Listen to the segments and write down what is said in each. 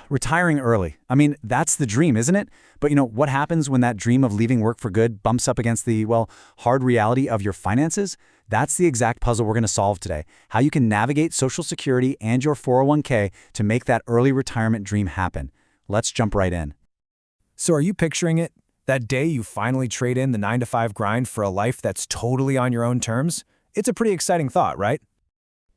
Retiring early. I mean, that's the dream, isn't it? But what happens when that dream of leaving work for good bumps up against the, well, hard reality of your finances? That's the exact puzzle we're going to solve today. How you can navigate Social Security and your 401k to make that early retirement dream happen. Let's jump right in. So are you picturing it? That day you finally trade in the 9-to-5 grind for a life that's totally on your own terms? It's a pretty exciting thought, right?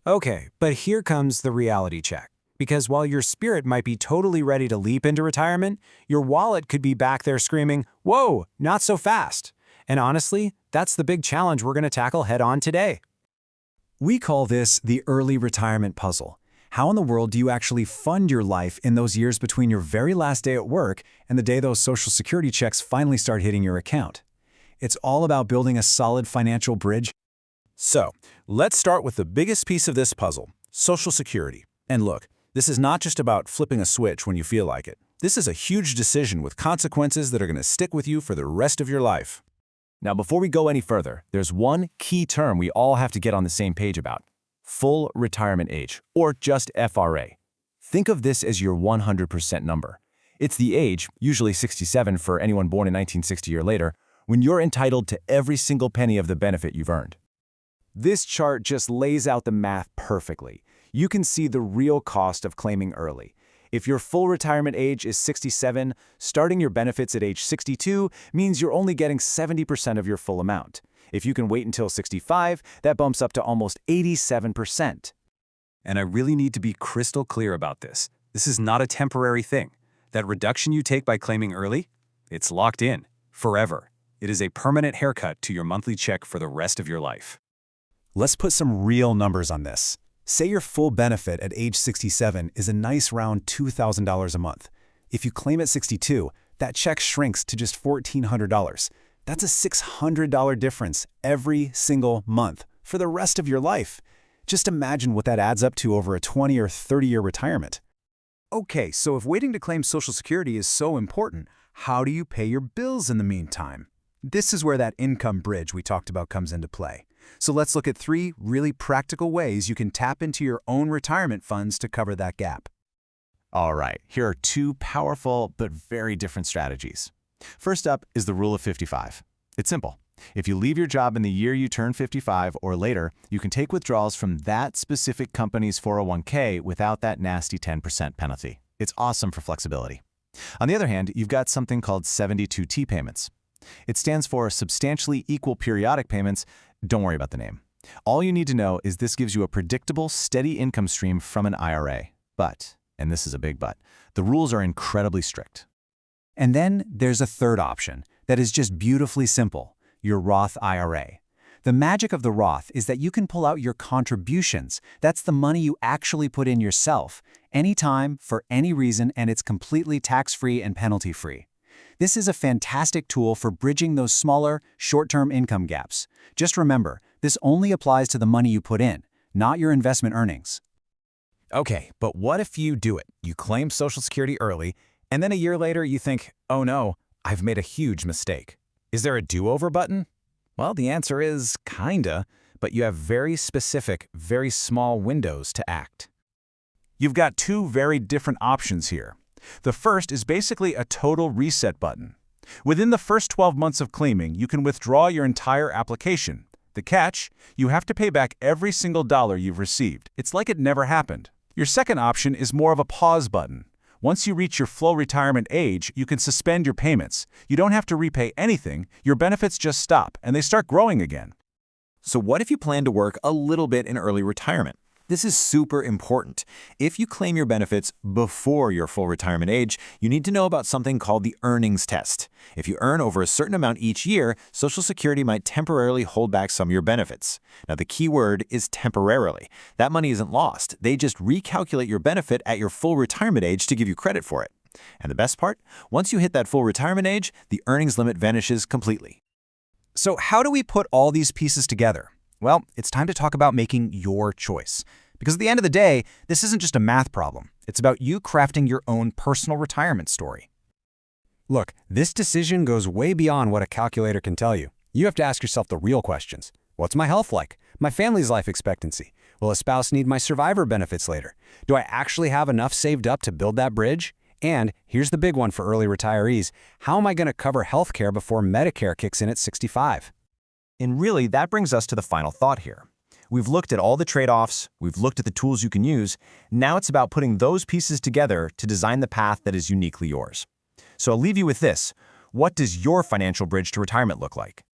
Okay, but here comes the reality check. Because while your spirit might be totally ready to leap into retirement, your wallet could be back there screaming, "Whoa, not so fast." And honestly, that's the big challenge we're going to tackle head-on today. We call this the early retirement puzzle. How in the world do you actually fund your life in those years between your very last day at work and the day those Social Security checks finally start hitting your account? It's all about building a solid financial bridge. So, let's start with the biggest piece of this puzzle, Social Security. And look, this is not just about flipping a switch when you feel like it. This is a huge decision with consequences that are going to stick with you for the rest of your life. Now, before we go any further, there's one key term we all have to get on the same page about: full retirement age, or just FRA. Think of this as your 100% number. It's the age, usually 67 for anyone born in 1960 or later, when you're entitled to every single penny of the benefit you've earned. This chart just lays out the math perfectly. You can see the real cost of claiming early. If your full retirement age is 67, starting your benefits at age 62 means you're only getting 70% of your full amount. If you can wait until 65, that bumps up to almost 87%. And I really need to be crystal clear about this. This is not a temporary thing. That reduction you take by claiming early, it's locked in, forever. It is a permanent haircut to your monthly check for the rest of your life. Let's put some real numbers on this. Say your full benefit at age 67 is a nice round $2,000 a month. If you claim at 62, that check shrinks to just $1,400. That's a $600 difference every single month for the rest of your life. Just imagine what that adds up to over a 20 or 30-year retirement. Okay, so if waiting to claim Social Security is so important, how do you pay your bills in the meantime? This is where that income bridge we talked about comes into play. So let's look at 3 really practical ways you can tap into your own retirement funds to cover that gap. All right, here are 2 powerful but very different strategies. First up is the rule of 55. It's simple. If you leave your job in the year you turn 55 or later, you can take withdrawals from that specific company's 401k without that nasty 10% penalty. It's awesome for flexibility. On the other hand, you've got something called 72T payments. It stands for Substantially Equal Periodic Payments. Don't worry about the name. All you need to know is this gives you a predictable, steady income stream from an IRA. But, and this is a big but, the rules are incredibly strict. And then there's a third option that is just beautifully simple: your Roth IRA. The magic of the Roth is that you can pull out your contributions. That's the money you actually put in yourself, anytime, for any reason, and it's completely tax-free and penalty-free. This is a fantastic tool for bridging those smaller, short-term income gaps. Just remember, this only applies to the money you put in, not your investment earnings. Okay, but what if you do it? You claim Social Security early, and then a year later you think, "Oh no, I've made a huge mistake." Is there a do-over button? Well, the answer is kinda, but you have very specific, very small windows to act. You've got 2 very different options here. The first is basically a total reset button. Within the first 12 months of claiming, you can withdraw your entire application. The catch? You have to pay back every single dollar you've received. It's like it never happened. Your second option is more of a pause button. Once you reach your full retirement age, you can suspend your payments. You don't have to repay anything, your benefits just stop, and they start growing again. So what if you plan to work a little bit in early retirement? This is super important. If you claim your benefits before your full retirement age, you need to know about something called the earnings test. If you earn over a certain amount each year, Social Security might temporarily hold back some of your benefits. Now, the key word is temporarily. That money isn't lost. They just recalculate your benefit at your full retirement age to give you credit for it. And the best part? Once you hit that full retirement age, the earnings limit vanishes completely. So how do we put all these pieces together? Well, it's time to talk about making your choice. Because at the end of the day, this isn't just a math problem. It's about you crafting your own personal retirement story. Look, this decision goes way beyond what a calculator can tell you. You have to ask yourself the real questions. What's my health like? My family's life expectancy? Will a spouse need my survivor benefits later? Do I actually have enough saved up to build that bridge? And here's the big one for early retirees. How am I going to cover health care before Medicare kicks in at 65? And really, that brings us to the final thought here. We've looked at all the trade-offs, we've looked at the tools you can use. Now it's about putting those pieces together to design the path that is uniquely yours. So I'll leave you with this. What does your financial bridge to retirement look like?